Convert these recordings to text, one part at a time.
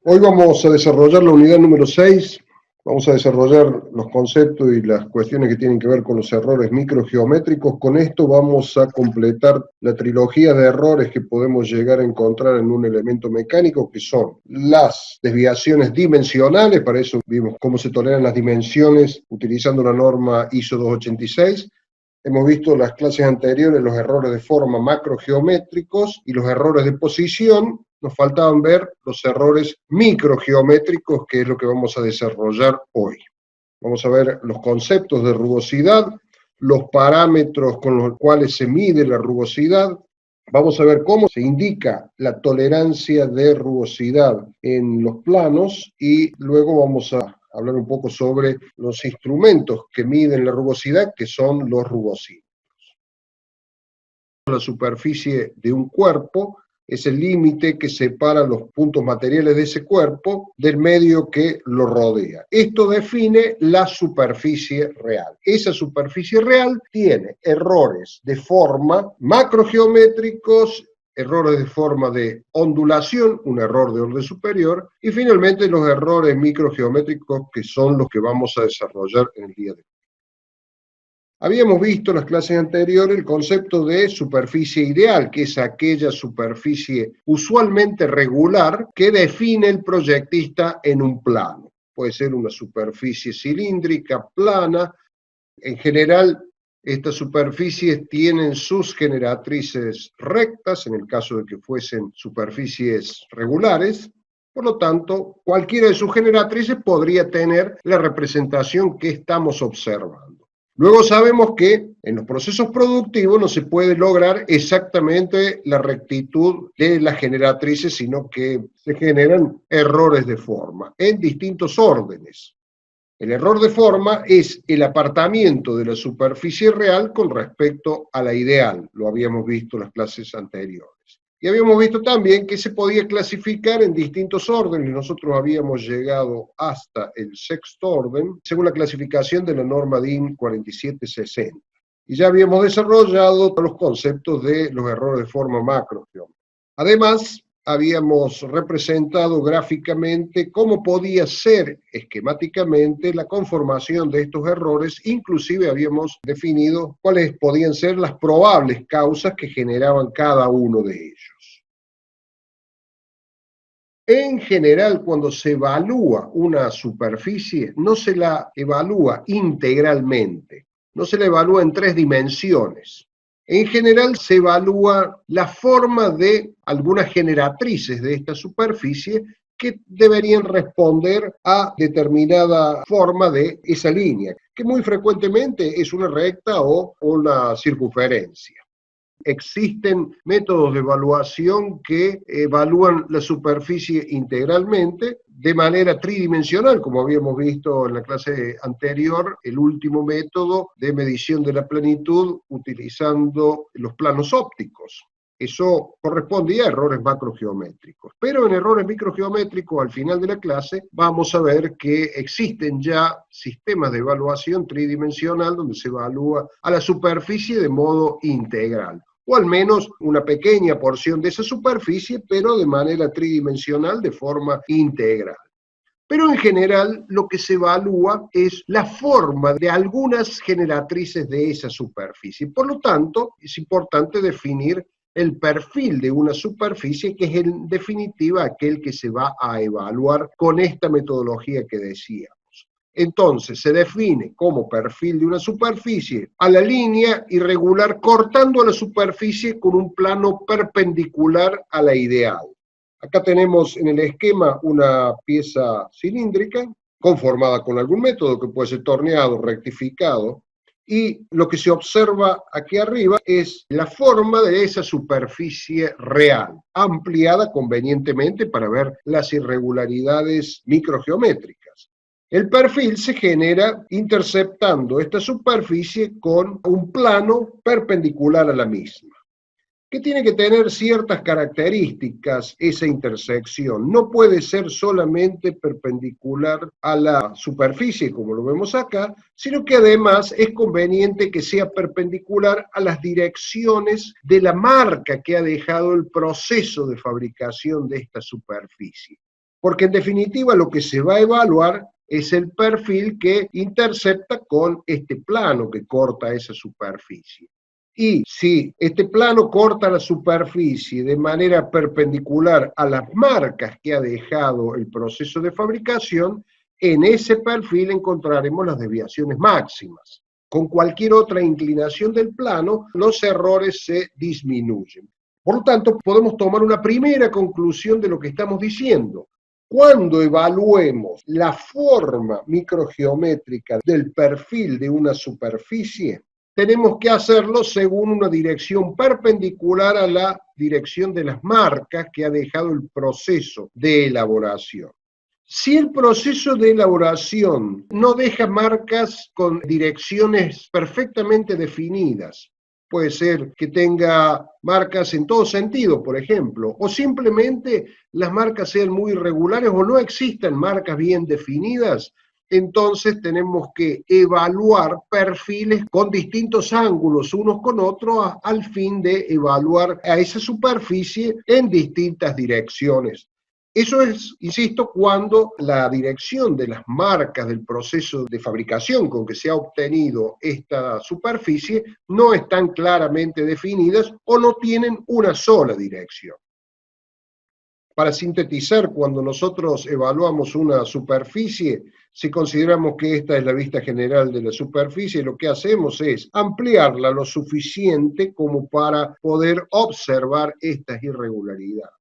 Hoy vamos a desarrollar la unidad número 6, vamos a desarrollar los conceptos y las cuestiones que tienen que ver con los errores microgeométricos. Con esto vamos a completar la trilogía de errores que podemos llegar a encontrar en un elemento mecánico, que son las desviaciones dimensionales. Para eso vimos cómo se toleran las dimensiones utilizando la norma ISO 286. Hemos visto en las clases anteriores los errores de forma macrogeométricos y los errores de posición. Nos faltaban ver los errores microgeométricos, que es lo que vamos a desarrollar hoy. Vamos a ver los conceptos de rugosidad, los parámetros con los cuales se mide la rugosidad. Vamos a ver cómo se indica la tolerancia de rugosidad en los planos y luego vamos a hablar un poco sobre los instrumentos que miden la rugosidad, que son los rugosímetros. La superficie de un cuerpo es el límite que separa los puntos materiales de ese cuerpo del medio que lo rodea. Esto define la superficie real. Esa superficie real tiene errores de forma macrogeométricos, errores de forma de ondulación, un error de orden superior, y finalmente los errores microgeométricos, que son los que vamos a desarrollar en el día de hoy. Habíamos visto en las clases anteriores el concepto de superficie ideal, que es aquella superficie usualmente regular que define el proyectista en un plano. Puede ser una superficie cilíndrica, plana. En general, estas superficies tienen sus generatrices rectas, en el caso de que fuesen superficies regulares. Por lo tanto, cualquiera de sus generatrices podría tener la representación que estamos observando. Luego sabemos que en los procesos productivos no se puede lograr exactamente la rectitud de las generatrices, sino que se generan errores de forma en distintos órdenes. El error de forma es el apartamiento de la superficie real con respecto a la ideal. Lo habíamos visto en las clases anteriores. Y habíamos visto también que se podía clasificar en distintos órdenes. Nosotros habíamos llegado hasta el sexto orden, según la clasificación de la norma DIN 4760. Y ya habíamos desarrollado los conceptos de los errores de forma macrogeométrica. Además, habíamos representado gráficamente cómo podía ser esquemáticamente la conformación de estos errores. Inclusive habíamos definido cuáles podían ser las probables causas que generaban cada uno de ellos. En general, cuando se evalúa una superficie, no se la evalúa integralmente, no se la evalúa en 3 dimensiones. En general se evalúa la forma de algunas generatrices de esta superficie que deberían responder a determinada forma de esa línea, que muy frecuentemente es una recta o una circunferencia. Existen métodos de evaluación que evalúan la superficie integralmente de manera tridimensional, como habíamos visto en la clase anterior, el último método de medición de la plenitud utilizando los planos ópticos. Eso correspondía a errores macrogeométricos. Pero en errores microgeométricos, al final de la clase, vamos a ver que existen ya sistemas de evaluación tridimensional donde se evalúa a la superficie de modo integral, o al menos una pequeña porción de esa superficie, pero de manera tridimensional, de forma integral. Pero en general lo que se evalúa es la forma de algunas generatrices de esa superficie. Por lo tanto, es importante definir el perfil de una superficie, que es en definitiva aquel que se va a evaluar con esta metodología que decía. Entonces se define como perfil de una superficie a la línea irregular cortando a la superficie con un plano perpendicular a la ideal. Acá tenemos en el esquema una pieza cilíndrica conformada con algún método que puede ser torneado, rectificado, y lo que se observa aquí arriba es la forma de esa superficie real, ampliada convenientemente para ver las irregularidades microgeométricas. El perfil se genera interceptando esta superficie con un plano perpendicular a la misma, que tiene que tener ciertas características esa intersección. No puede ser solamente perpendicular a la superficie, como lo vemos acá, sino que además es conveniente que sea perpendicular a las direcciones de la marca que ha dejado el proceso de fabricación de esta superficie. porque en definitiva lo que se va a evaluar es el perfil que intercepta con este plano que corta esa superficie. Y si este plano corta la superficie de manera perpendicular a las marcas que ha dejado el proceso de fabricación, en ese perfil encontraremos las desviaciones máximas. Con cualquier otra inclinación del plano, los errores se disminuyen. Por lo tanto, podemos tomar una primera conclusión de lo que estamos diciendo. Cuando evaluemos la forma microgeométrica del perfil de una superficie, tenemos que hacerlo según una dirección perpendicular a la dirección de las marcas que ha dejado el proceso de elaboración. Si el proceso de elaboración no deja marcas con direcciones perfectamente definidas, puede ser que tenga marcas en todo sentido, por ejemplo, o simplemente las marcas sean muy irregulares o no existan marcas bien definidas, entonces tenemos que evaluar perfiles con distintos ángulos unos con otros al fin de evaluar a esa superficie en distintas direcciones. Eso es, insisto, cuando la dirección de las marcas del proceso de fabricación con que se ha obtenido esta superficie no están claramente definidas o no tienen una sola dirección. Para sintetizar, cuando nosotros evaluamos una superficie, si consideramos que esta es la vista general de la superficie, lo que hacemos es ampliarla lo suficiente como para poder observar estas irregularidades.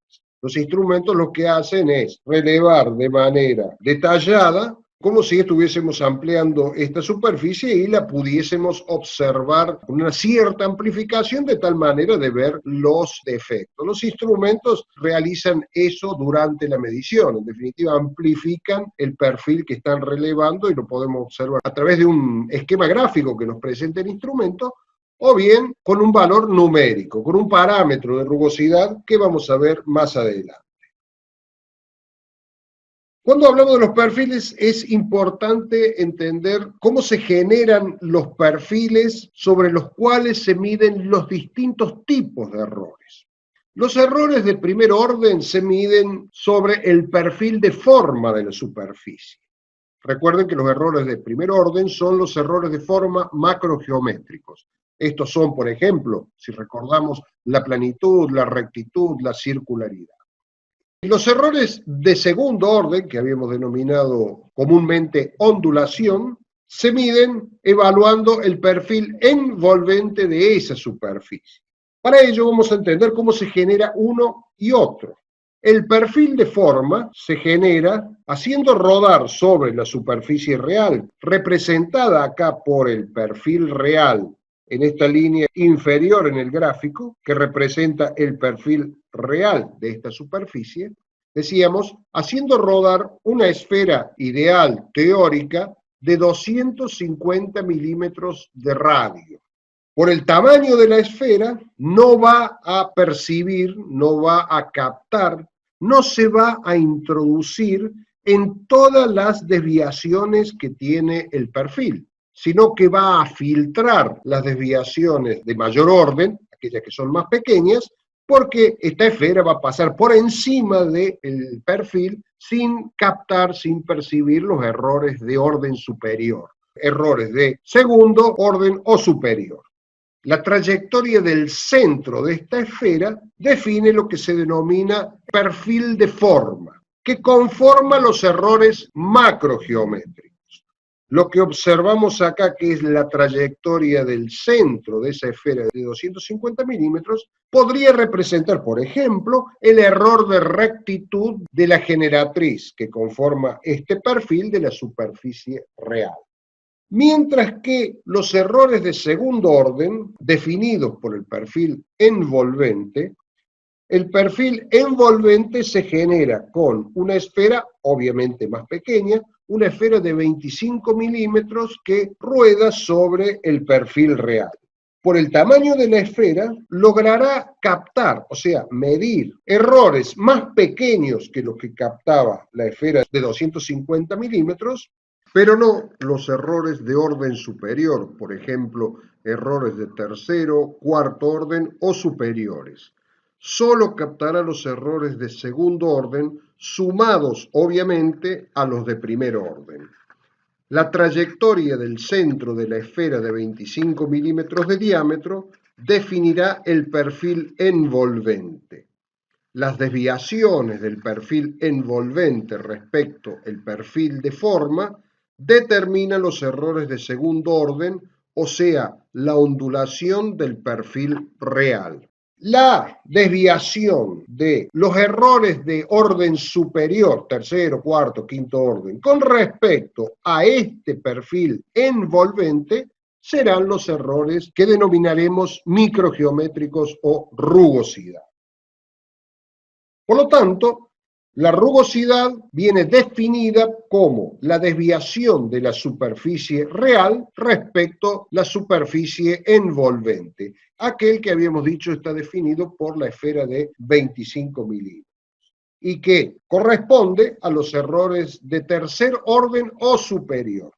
Los instrumentos lo que hacen es relevar de manera detallada, como si estuviésemos ampliando esta superficie y la pudiésemos observar con una cierta amplificación de tal manera de ver los defectos. Los instrumentos realizan eso durante la medición, en definitiva amplifican el perfil que están relevando y lo podemos observar a través de un esquema gráfico que nos presenta el instrumento, o bien con un valor numérico, con un parámetro de rugosidad que vamos a ver más adelante. Cuando hablamos de los perfiles es importante entender cómo se generan los perfiles sobre los cuales se miden los distintos tipos de errores. Los errores de primer orden se miden sobre el perfil de forma de la superficie. Recuerden que los errores de primer orden son los errores de forma macrogeométricos. Estos son, por ejemplo, si recordamos, la planitud, la rectitud, la circularidad. Los errores de segundo orden, que habíamos denominado comúnmente ondulación, se miden evaluando el perfil envolvente de esa superficie. Para ello vamos a entender cómo se genera uno y otro. El perfil de forma se genera haciendo rodar sobre la superficie real, representada acá por el perfil real, en esta línea inferior en el gráfico, que representa el perfil real de esta superficie, decíamos, haciendo rodar una esfera ideal teórica de 250 milímetros de radio. Por el tamaño de la esfera, no va a percibir, no va a captar, no se va a introducir en todas las desviaciones que tiene el perfil, sino que va a filtrar las desviaciones de mayor orden, aquellas que son más pequeñas, porque esta esfera va a pasar por encima del perfil sin captar, sin percibir los errores de orden superior, errores de segundo orden o superior. La trayectoria del centro de esta esfera define lo que se denomina perfil de forma, que conforma los errores macrogeométricos. Lo que observamos acá, que es la trayectoria del centro de esa esfera de 250 milímetros, podría representar, por ejemplo, el error de rectitud de la generatriz que conforma este perfil de la superficie real. Mientras que los errores de segundo orden, definidos por el perfil envolvente, el perfil envolvente se genera con una esfera, obviamente más pequeña, una esfera de 25 milímetros que rueda sobre el perfil real. Por el tamaño de la esfera, logrará captar, o sea, medir errores más pequeños que los que captaba la esfera de 250 milímetros, pero no los errores de orden superior, por ejemplo, errores de tercero, cuarto orden o superiores. solo captará los errores de segundo orden, sumados obviamente a los de primer orden. La trayectoria del centro de la esfera de 25 milímetros de diámetro definirá el perfil envolvente. Las desviaciones del perfil envolvente respecto al perfil de forma determinan los errores de segundo orden, o sea, la ondulación del perfil real. La desviación de los errores de orden superior, tercero, cuarto, quinto orden, con respecto a este perfil envolvente, serán los errores que denominaremos microgeométricos o rugosidad. Por lo tanto, la rugosidad viene definida como la desviación de la superficie real respecto a la superficie envolvente. Aquel que habíamos dicho está definido por la esfera de 25 milímetros y que corresponde a los errores de tercer orden o superior.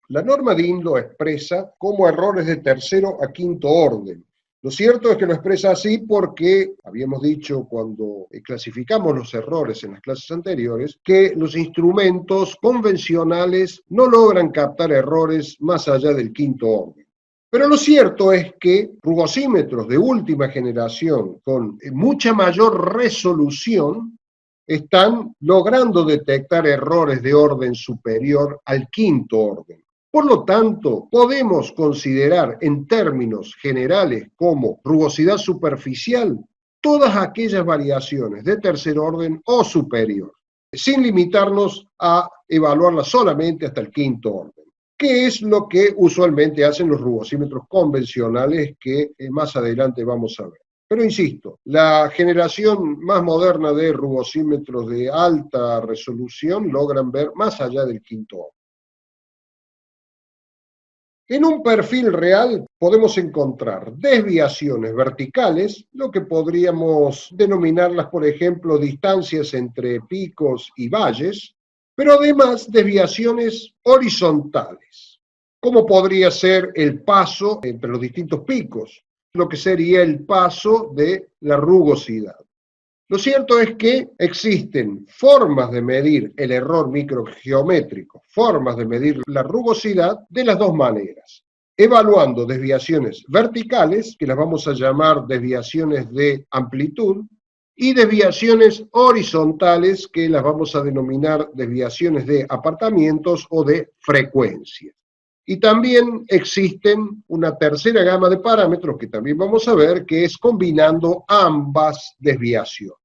La norma DIN lo expresa como errores de tercero a quinto orden. Lo cierto es que lo expresa así porque habíamos dicho cuando clasificamos los errores en las clases anteriores que los instrumentos convencionales no logran captar errores más allá del quinto orden. Pero lo cierto es que rugosímetros de última generación con mucha mayor resolución están logrando detectar errores de orden superior al quinto orden. Por lo tanto, podemos considerar en términos generales como rugosidad superficial todas aquellas variaciones de tercer orden o superior, sin limitarnos a evaluarlas solamente hasta el quinto orden, que es lo que usualmente hacen los rugosímetros convencionales que más adelante vamos a ver. Pero insisto, la generación más moderna de rugosímetros de alta resolución logran ver más allá del quinto orden. En un perfil real podemos encontrar desviaciones verticales, lo que podríamos denominarlas, por ejemplo, distancias entre picos y valles, pero además desviaciones horizontales, como podría ser el paso entre los distintos picos, lo que sería el paso de la rugosidad. Lo cierto es que existen formas de medir el error microgeométrico, formas de medir la rugosidad de las dos maneras, evaluando desviaciones verticales, que las vamos a llamar desviaciones de amplitud, y desviaciones horizontales, que las vamos a denominar desviaciones de apartamientos o de frecuencia. Y también existen una tercera gama de parámetros que también vamos a ver, que es combinando ambas desviaciones.